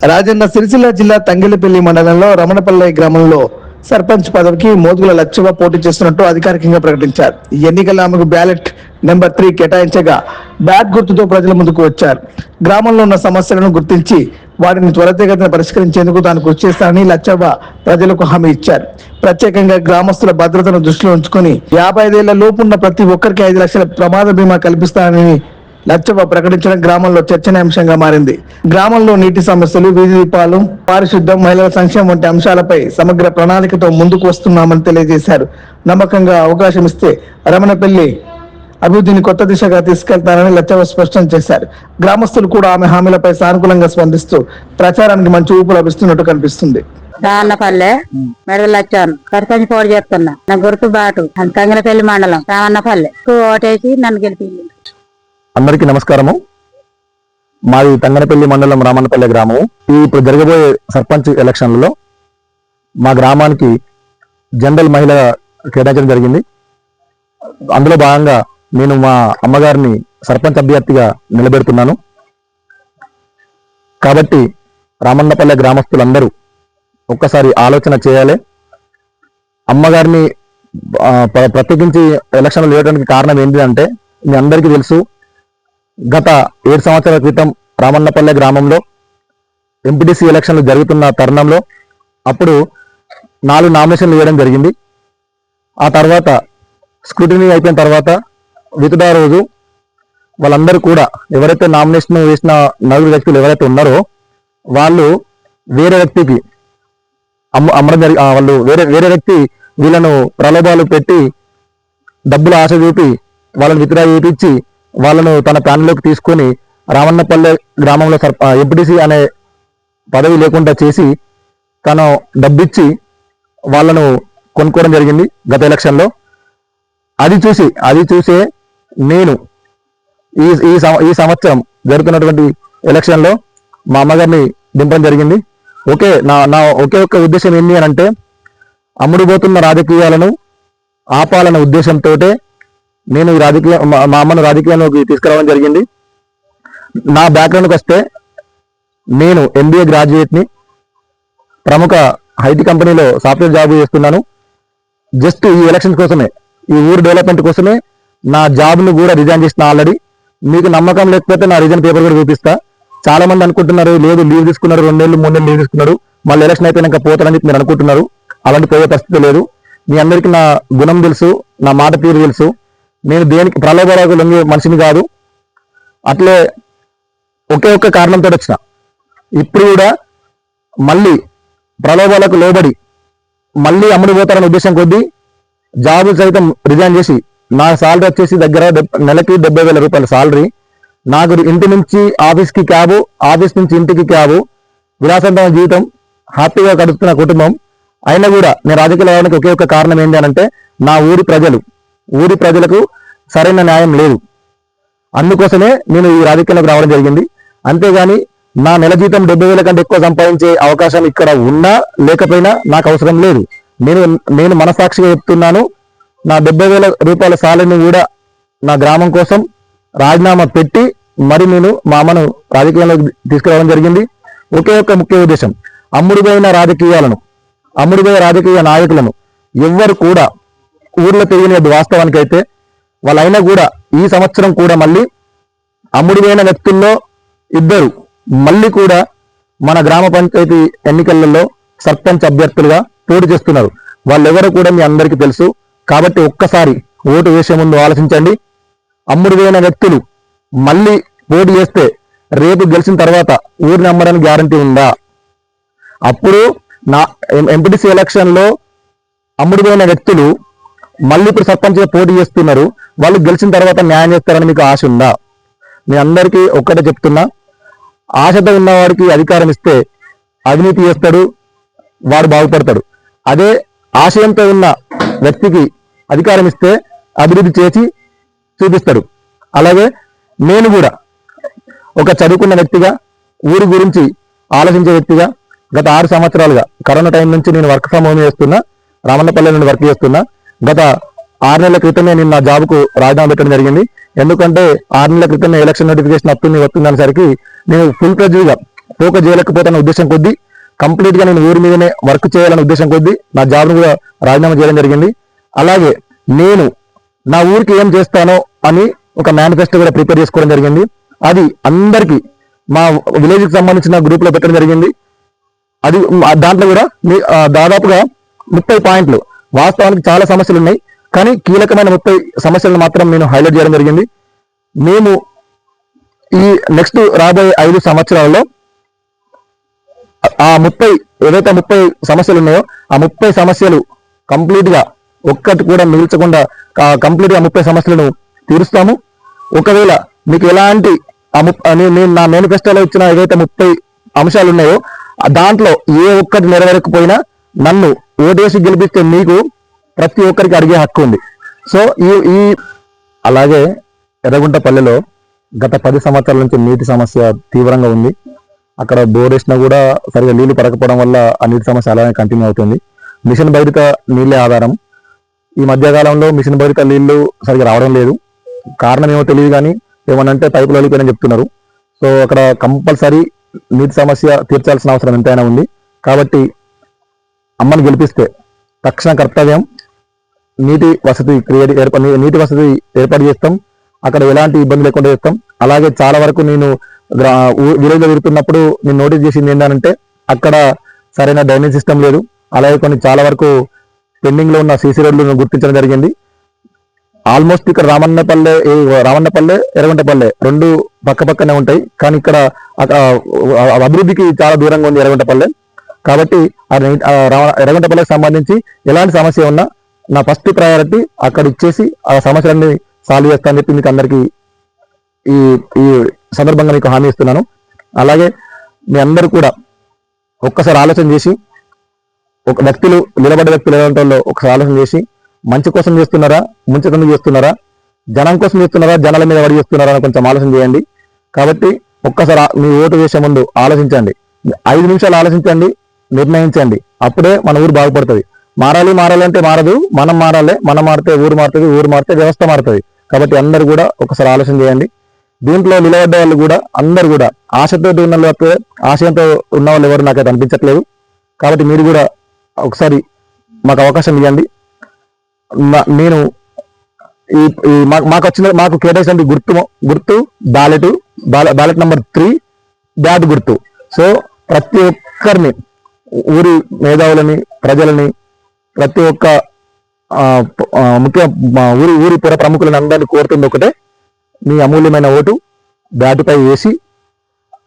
రాజన్న సిరిసిల్ల జిల్లా తంగెలపల్లి మండలంలో రమణపల్లె గ్రామంలో సర్పంచ్ పదవికి మోదుగుల లచ్చవ్వ పోటీ చేస్తున్నట్టు అధికారికంగా ప్రకటించారు. ఈ ఎన్నికల్లో ఆమెకు బ్యాలెట్ నెంబర్ 3 కేటాయించగా బ్యాట్ గుర్తుతో ప్రజల ముందుకు వచ్చారు. గ్రామంలో ఉన్న సమస్యలను గుర్తించి వాటిని త్వరితగతిన పరిష్కరించేందుకు తాను కృషి చేస్తానని లచ్చవ్వ ప్రజలకు హామీ ఇచ్చారు. ప్రత్యేకంగా గ్రామస్తుల భద్రతను దృష్టిలో ఉంచుకొని 55 ఏళ్ల లోపున్న ప్రతి ఒక్కరికి 5 లక్షల ప్రమాద బీమా కల్పిస్తానని లచ్చవ్వ ప్రకటించడం గ్రామంలో చర్చనీయాంశంగా మారింది. గ్రామంలో నీటి సమస్యలు, వీధి దీపాలు, పారిశుద్ధ్యం, మహిళల సంక్షేమం వంటి అంశాలపై సమగ్ర ప్రణాళికతో ముందుకు వస్తున్నామని తెలియజేశారు. నమ్మకంగా అవకాశం ఇస్తే రమణపల్లి అభివృద్ధిని కొత్త దిశగా తీసుకెళ్తారని లచ్చవ్వ స్పష్టం చేశారు. గ్రామస్తులు కూడా ఆమె హామీలపై సానుకూలంగా స్పందిస్తూ ప్రచారానికి మంచి ఊపు లభిస్తున్నట్టు కనిపిస్తుంది. రావన్నపల్లె మెడలు వచ్చాను సర్పంచ్ పోటీ చేస్తున్నా. నా గుర్తు బాటు తంగెలపల్లి మండలం రావన్నపల్లె ఓటేసి నన్ను గెలిపింది. అందరికీ నమస్కారము. మాది తంగనపల్లి మండలం రామన్నపల్లె గ్రామము. ఇప్పుడు జరగబోయే సర్పంచ్ ఎలక్షన్లలో మా గ్రామానికి జనరల్ మహిళ కేటాయించడం జరిగింది. అందులో భాగంగా నేను మా అమ్మగారిని సర్పంచ్ అభ్యర్థిగా నిలబెడుతున్నాను. కాబట్టి రామన్నపల్లె గ్రామస్తులందరూ ఒక్కసారి ఆలోచన చేయాలి. అమ్మగారిని ప్రత్యేకించి ఎలక్షన్లు వేయడానికి కారణం ఏంటి అంటే మీ అందరికీ తెలుసు, గత 7 సంవత్సరాల క్రితం రామన్నపల్లె గ్రామంలో ఎంపీటీసీ ఎలక్షన్లు జరుగుతున్న తరుణంలో అప్పుడు 4 నామినేషన్లు వేయడం జరిగింది. ఆ తర్వాత స్క్రూటినీ అయిపోయిన తర్వాత విత్డ్రా రోజు వాళ్ళందరూ కూడా ఎవరైతే నామినేషన్ వేసిన 4 వ్యక్తులు ఎవరైతే ఉన్నారో వాళ్ళు వేరే వ్యక్తికి అమ్మడం జరిగి వాళ్ళు వేరే వ్యక్తి వీళ్ళను ప్రలోభాలు పెట్టి డబ్బులు ఆశ చూపి వాళ్ళని విత్డ్రా చేయించి వాళ్ళను తన ప్యానెల్లోకి తీసుకొని రామన్నపల్లె గ్రామంలో ఎంపీటీసీ అనే పదవి లేకుండా చేసి తను డబ్బిచ్చి వాళ్ళను కొనుక్కోవడం జరిగింది గత ఎలక్షన్లో. అది చూసే నేను ఈ సంవత్సరం జరుగుతున్నటువంటి ఎలక్షన్లో మా అమ్మగారిని దింపడం జరిగింది. నా ఒకే ఒక్క ఉద్దేశం ఏంటి అని అంటే అమ్ముడుపోతున్న రాజకీయాలను ఆపాలన్న ఉద్దేశంతో నేను ఈ మా అమ్మను రాజకీయాల్లోకి తీసుకురావడం జరిగింది. నా బ్యాక్గ్రౌండ్కి వస్తే నేను MBA గ్రాడ్యుయేట్ని, ప్రముఖ ఐటీ కంపెనీలో సాఫ్ట్వేర్ జాబ్ చేస్తున్నాను. జస్ట్ ఈ ఎలక్షన్స్ కోసమే, ఈ ఊరు డెవలప్మెంట్ కోసమే నా జాబ్ను కూడా రిజైన్ చేసిన ఆల్రెడీ. మీకు నమ్మకం లేకపోతే నా రిజైన్ పేపర్ కూడా చూపిస్తా. చాలా మంది అనుకుంటున్నారు లేదు లీవ్ తీసుకున్నారు, 2 నెలలు 3 నెలలు లీవ్ తీసుకున్నారు, మళ్ళీ ఎలక్షన్ అయిపోయినాక పోతారని చెప్పి మీరు అనుకుంటున్నారు. అలాంటి పోయే పరిస్థితి లేదు. మీ అందరికీ నా గుణం తెలుసు, నా మాట తీరు తెలుసు. నేను దేనికి ప్రలోభాలకు లొంగే మనిషిని కాదు. అట్లే ఒకే ఒక్క కారణంతో వచ్చిన ఇప్పుడు కూడా మళ్ళీ ప్రలోభాలకు లోబడి మళ్ళీ అమ్ముడుపోతారనే ఉద్దేశం కొద్దీ జాబు సైతం రిజైన్ చేసి నా సాలరీ వచ్చేసి దగ్గర నెలకి 70,000 రూపాయల సాలరీ. నాకు ఇంటి నుంచి ఆఫీస్కి క్యాబు, ఆఫీస్ నుంచి ఇంటికి క్యాబు, విలాసవంతమైన జీవితం, హ్యాపీగా గడుపుతున్న కుటుంబం. అయినా కూడా నేను రాజకీయాలు రావడానికి ఒకే ఒక్క కారణం ఏంటి అని అంటే నా ఊరి ప్రజలకు సరైన న్యాయం లేదు. అందుకోసమే నేను ఈ రాజకీయాలకు రావడం జరిగింది. అంతేగాని నా నెల జీతం 70,000 కంటే ఎక్కువ సంపాదించే అవకాశం ఇక్కడ ఉన్నా లేకపోయినా నాకు అవసరం లేదు. నేను మనసాక్షిగా చెప్తున్నాను, నా 70,000 రూపాయల సాలరీని కూడా నా గ్రామం కోసం రాజీనామా పెట్టి మరి నేను మా అమ్మను రాజకీయాల్లోకి తీసుకురావడం జరిగింది. ఒకే ఒక్క ముఖ్య ఉద్దేశం, అమ్ముడుపోయిన రాజకీయ నాయకులను ఎవ్వరు కూడా ఊర్లో తెలియలేదు. వాస్తవానికైతే వాళ్ళైనా కూడా ఈ సంవత్సరం కూడా మళ్ళీ అమ్ముడుపోయిన వ్యక్తుల్లో 2 మళ్ళీ కూడా మన గ్రామ పంచాయతీ ఎన్నికలలో సర్పంచ్ అభ్యర్థులుగా పోటీ చేస్తున్నారు. వాళ్ళెవరో కూడా మీ అందరికీ తెలుసు. కాబట్టి ఒక్కసారి ఓటు వేసే ముందు ఆలోచించండి. అమ్ముడుపోయిన వ్యక్తులు మళ్ళీ పోటీ చేస్తే రేపు గెలిచిన తర్వాత ఊరిని అమ్మడానికి గ్యారంటీ ఉందా? అప్పుడు నా ఎంపీటీసీ ఎలక్షన్లో అమ్ముడుపోయిన వ్యక్తులు మళ్ళీ ఇప్పుడు సర్పంచ్గా పోటీ చేస్తున్నారు. వాళ్ళు గెలిచిన తర్వాత న్యాయం చేస్తారని మీకు ఆశ ఉందా? మీ అందరికీ ఒక్కటే చెప్తున్నా, ఆశతో ఉన్నవాడికి అధికారం ఇస్తే అవినీతి చేస్తాడు, వాడు బాగుపడతాడు. అదే ఆశయంతో ఉన్న వ్యక్తికి అధికారం ఇస్తే అభివృద్ధి చేసి చూపిస్తాడు. అలాగే నేను కూడా ఒక చదువుకున్న వ్యక్తిగా, ఊరి గురించి ఆలోచించే వ్యక్తిగా గత 6 సంవత్సరాలుగా కరోనా టైం నుంచి నేను వర్క్ ఫ్రమ్ హోమ్ చేస్తున్నా, రామన్నపల్లె నుండి వర్క్ చేస్తున్నా. గత 6 నెలల క్రితమే నేను నా జాబ్కు రాజీనామా పెట్టడం జరిగింది. ఎందుకంటే 6 నెలల క్రితమే ఎలక్షన్ నోటిఫికేషన్ వస్తుంది అనేసరికి నేను ఫుల్ ఫోకస్ చేయలేకపోతున్న ఉద్దేశం కొద్దీ కంప్లీట్ గా నేను ఊరి మీదనే వర్క్ చేయాలనే ఉద్దేశం కొద్దీ నా జాబ్ను కూడా రాజీనామా చేయడం జరిగింది. అలాగే నేను నా ఊరికి ఏం చేస్తానో అని ఒక మేనిఫెస్టో కూడా ప్రిపేర్ చేసుకోవడం జరిగింది. అది అందరికీ మా విలేజ్ కి సంబంధించిన గ్రూప్ లో పెట్టడం జరిగింది. అది దాంట్లో కూడా దాదాపుగా 30 పాయింట్లు. వాస్తవానికి చాలా సమస్యలు ఉన్నాయి, కానీ కీలకమైన 30 సమస్యలను మాత్రం నేను హైలైట్ చేయడం జరిగింది. మేము ఈ నెక్స్ట్ రాబోయే 5 సంవత్సరాల్లో ఆ 30 సమస్యలు ఉన్నాయో ఆ 30 సమస్యలు కంప్లీట్ గా ఒక్కటి కూడా మిగిల్చకుండా కంప్లీట్ గా 30 సమస్యలను తీరుస్తాము. ఒకవేళ మీకు ఎలాంటి నేను నా మేనిఫెస్టోలో ఇచ్చిన ఏదైతే 30 అంశాలు ఉన్నాయో దాంట్లో ఏ ఒక్కటి నెరవేరకపోయినా నన్ను ఓటేసి గెలిపిస్తే మీకు ప్రతి ఒక్కరికి అడిగే హక్కు ఉంది. సో ఈ అలాగే ఎర్రగుంటపల్లెలో గత 10 సంవత్సరాల నుంచి నీటి సమస్య తీవ్రంగా ఉంది. అక్కడ బోర్ వేసినా కూడా సరిగా నీళ్లు పడకపోవడం వల్ల ఆ నీటి సమస్య అలాగే కంటిన్యూ అవుతుంది. మిషన్ భగీరథ నీళ్ళే ఆధారం. ఈ మధ్యకాలంలో మిషన్ భగీరథ నీళ్లు సరిగా రావడం లేదు. కారణం ఏమో తెలియదు, కానీ ఏమనంటే పైపులు వెళ్ళిపోయినని చెప్తున్నారు. సో అక్కడ కంపల్సరీ నీటి సమస్య తీర్చాల్సిన అవసరం ఎంతైనా ఉంది. కాబట్టి అమ్మని గెలిపిస్తే తక్షణ కర్తవ్యం నీటి వసతి ఏర్పాటు చేస్తాం. అక్కడ ఎలాంటి ఇబ్బంది లేకుండా చేస్తాం. అలాగే చాలా వరకు నేను విలేజ్లో తిరుగుతున్నప్పుడు నేను నోటీస్ చేసింది ఏంటంటే అక్కడ సరైన డ్రైనేజ్ సిస్టమ్ లేదు. అలాగే చాలా వరకు పెండింగ్ లో ఉన్న సీసీ రోడ్లను గుర్తించడం జరిగింది. ఆల్మోస్ట్ ఇక్కడ రామన్నపల్లె, ఎర్రగుంటపల్లె 2 పక్కనే ఉంటాయి, కానీ ఇక్కడ అభివృద్ధికి చాలా దూరంగా ఉంది ఎర్రగుంటపల్లె. కాబట్టి ఎర్రగుంటపల్లెకి సంబంధించి ఎలాంటి సమస్య ఉన్నా నా ఫస్ట్ ప్రయారిటీ అక్కడ ఇచ్చేసి ఆ సమస్యలన్నీ సాల్వ్ చేస్తా అని చెప్పి మీకు అందరికీ ఈ సందర్భంగా మీకు హామీ ఇస్తున్నాను. అలాగే మీ అందరూ కూడా ఒక్కసారి ఆలోచన చేసి, ఒక నిలబడ్డ వ్యక్తులు ఏమంటారో ఒకసారి ఆలోచన చేసి, మంచి కోసం చేస్తున్నారా, ముంచెందుకు చేస్తున్నారా, జనం కోసం చేస్తున్నారా, జనాల మీద పడి చేస్తున్నారా అని కొంచెం ఆలోచన చేయండి. కాబట్టి ఒక్కసారి మీ ఓటు వేసే ముందు ఆలోచించండి. 5 నిమిషాలు ఆలోచించండి, నిర్ణయించండి. అప్పుడే మన ఊరు బాగుపడుతుంది. మారాలి అంటే మారదు, మనం మారాలి. మనం మారితే ఊరు మారుతుంది, ఊరు మారితే వ్యవస్థ మారుతుంది. కాబట్టి అందరూ కూడా ఒకసారి ఆలోచన చేయండి. దీంట్లో నిలబడ్డ వాళ్ళు కూడా అందరు కూడా ఆశతో ఉన్న వాళ్ళు, ఆశయంతో ఉన్న వాళ్ళు ఎవరు నాకైతే అనిపించట్లేదు. కాబట్టి మీరు కూడా ఒకసారి మాకు అవకాశం ఇవ్వండి. నేను మాకు కేటాయించిన గుర్తు బ్యాలెట్ నెంబర్ 3 బ్యాట్ గుర్తు. సో ప్రతి ఒక్కరిని, ఊరి మేధావులని, ప్రజలని, ప్రతి ఒక్క ముఖ్య ఊరి పుర ప్రముఖులను అందరినీ కోరుతుంది ఒకటే, మీ అమూల్యమైన ఓటు బ్యాటుపై వేసి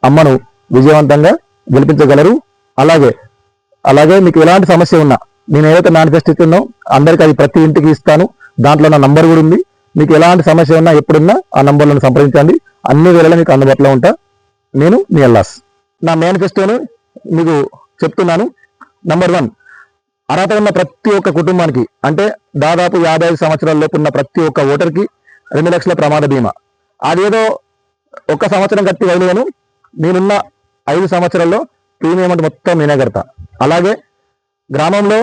అమ్మను విజయవంతంగా గెలిపించగలరు. అలాగే మీకు ఎలాంటి సమస్య ఉన్నా నేను ఏదైతే మేనిఫెస్టో ఇస్తున్నో అందరికీ అది ప్రతి ఇంటికి ఇస్తాను. దాంట్లో నా నంబర్ కూడా ఉంది. మీకు ఎలాంటి సమస్య ఉన్నా ఎప్పుడున్నా ఆ నంబర్లను సంప్రదించండి. అన్ని వేళలా మీకు అందుబాటులో ఉంటా. నేను మీ అల్లాస్. నా మేనిఫెస్టోను మీకు చెప్తున్నాను. నంబర్ 1, అర్హత ఉన్న ప్రతి ఒక్క కుటుంబానికి, అంటే దాదాపు 55 సంవత్సరాల లోపు ఉన్న ప్రతి ఒక్క ఓటర్కి 2 లక్షల ప్రమాద బీమా. అదేదో 1 సంవత్సరం కట్టి వదిలేను, నేనున్న 5 సంవత్సరాల్లో ప్రీమియం అంటే మొత్తం నేనే కడతా. అలాగే గ్రామంలో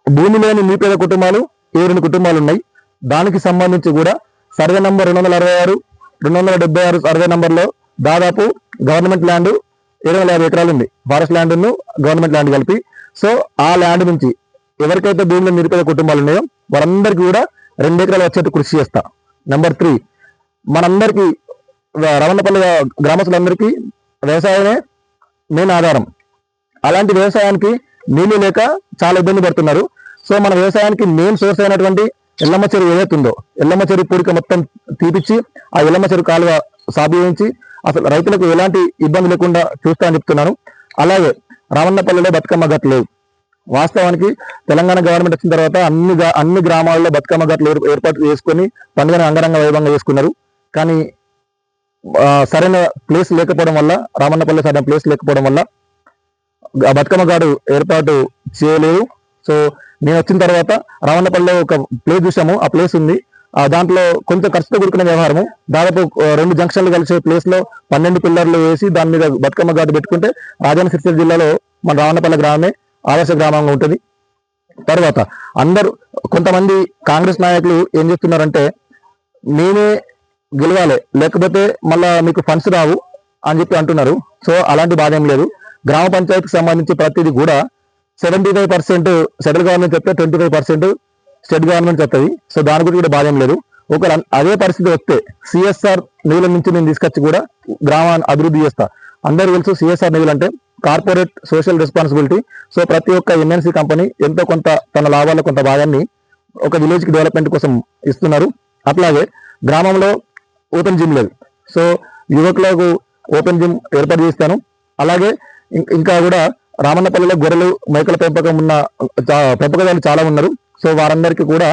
భూమి లేని నిరుపేద కుటుంబాలు 7 కుటుంబాలు ఉన్నాయి. దానికి సంబంధించి కూడా సర్వే నంబర్ 266, 276 సర్వే నంబర్లో దాదాపు గవర్నమెంట్ ల్యాండ్ 750 ఎకరాలు ఉంది. ఫారెస్ట్ ల్యాండ్ గవర్నమెంట్ ల్యాండ్ కలిపి. సో ఆ ల్యాండ్ నుంచి ఎవరికైతే భూమిలో నిరుపేద కుటుంబాలు ఉన్నాయో వారందరికీ కూడా 2 ఎకరాలు వచ్చేట్టు కృషి చేస్తా. నెంబర్ 3, మనందరికీ రమణపల్లి గ్రామస్తులందరికీ వ్యవసాయమే మెయిన్ ఆధారం. అలాంటి వ్యవసాయానికి నీళ్లు లేక చాలా ఇబ్బంది పడుతున్నారు. సో మన వ్యవసాయానికి మెయిన్ సోర్స్ అయినటువంటి ఎల్లమ్మ చెరువు ఏదైతుందో, ఎల్లమ్మ చెరువు పూడిక మొత్తం తీపిచ్చి ఆ ఎల్లమ్మ చెరువు కాలువ సాగు చేయించి అసలు రైతులకు ఎలాంటి ఇబ్బంది లేకుండా చూస్తా అని చెప్తున్నాను. అలాగే రామన్నపల్లిలో బతుకమ్మ ఘట్లు లేవు. వాస్తవానికి తెలంగాణ గవర్నమెంట్ వచ్చిన తర్వాత అన్ని గ్రామాల్లో బతుకమ్మ ఘట్లు ఏర్పాటు చేసుకొని పండుగను అంగరంగ వైభవంగా చేసుకున్నారు. కానీ సరైన ప్లేస్ లేకపోవడం వల్ల, రామన్నపల్లి సరైన ప్లేస్ లేకపోవడం వల్ల బతుకమ్మ ఘాటు ఏర్పాటు చేయలేదు. సో నేను వచ్చిన తర్వాత రామన్నపల్లిలో ఒక ప్లేస్ చూసాము. ఆ ప్లేస్ ఉంది, దాంట్లో కొంచెం ఖర్చుతో కూడుకునే వ్యవహారము. దాదాపు 2 జంక్షన్లు కలిసే ప్లేస్ లో 12 పిల్లర్లు వేసి దాని మీద బతుకమ్మ ఘాటు పెట్టుకుంటే రాజన్న సిరిసిల్ల జిల్లాలో మన రామన్నపల్లి గ్రామమే ఆదర్శ గ్రామంగా ఉంటుంది. తర్వాత కొంతమంది కాంగ్రెస్ నాయకులు ఏం చేస్తున్నారంటే, నేనే గెలవాలి లేకపోతే మళ్ళా మీకు ఫండ్స్ రావు అని చెప్పి అంటున్నారు. సో అలాంటి బాధ ఏం లేదు. గ్రామ పంచాయతీకి సంబంధించి ప్రతిదీ కూడా 75% సెంట్రల్ గవర్నమెంట్ చెప్తే 25% స్టేట్ గవర్నమెంట్ చెప్తుంది. సో దాని గురించి కూడా బాధ ఏం లేదు. ఒకవేళ అదే పరిస్థితి వస్తే సిఎస్ఆర్ నిధుల నుంచి నేను తీసుకొచ్చి కూడా గ్రామాన్ని అభివృద్ధి చేస్తా. అందరూ తెలుసు సిఎస్ఆర్ నిధులు అంటే కార్పొరేట్ సోషల్ రెస్పాన్సిబిలిటీ. సో ప్రతి ఒక్క ఎంఎన్సీ కంపెనీ ఎంతో కొంత తన లాభాల కొంత భాగాన్ని ఒక విలేజ్ కి డెవలప్మెంట్ కోసం ఇస్తున్నారు. అట్లాగే గ్రామంలో ఓపెన్ జిమ్ లేదు. సో యువకులకు ఓపెన్ జిమ్ ఏర్పాటు చేస్తాను. అలాగే ఇంకా కూడా రామన్నపల్లిలో గొర్రెలు మేకల పెంపకం ఉన్న పెంపకదారులు చాలా ఉన్నారు. సో వారందరికీ కూడా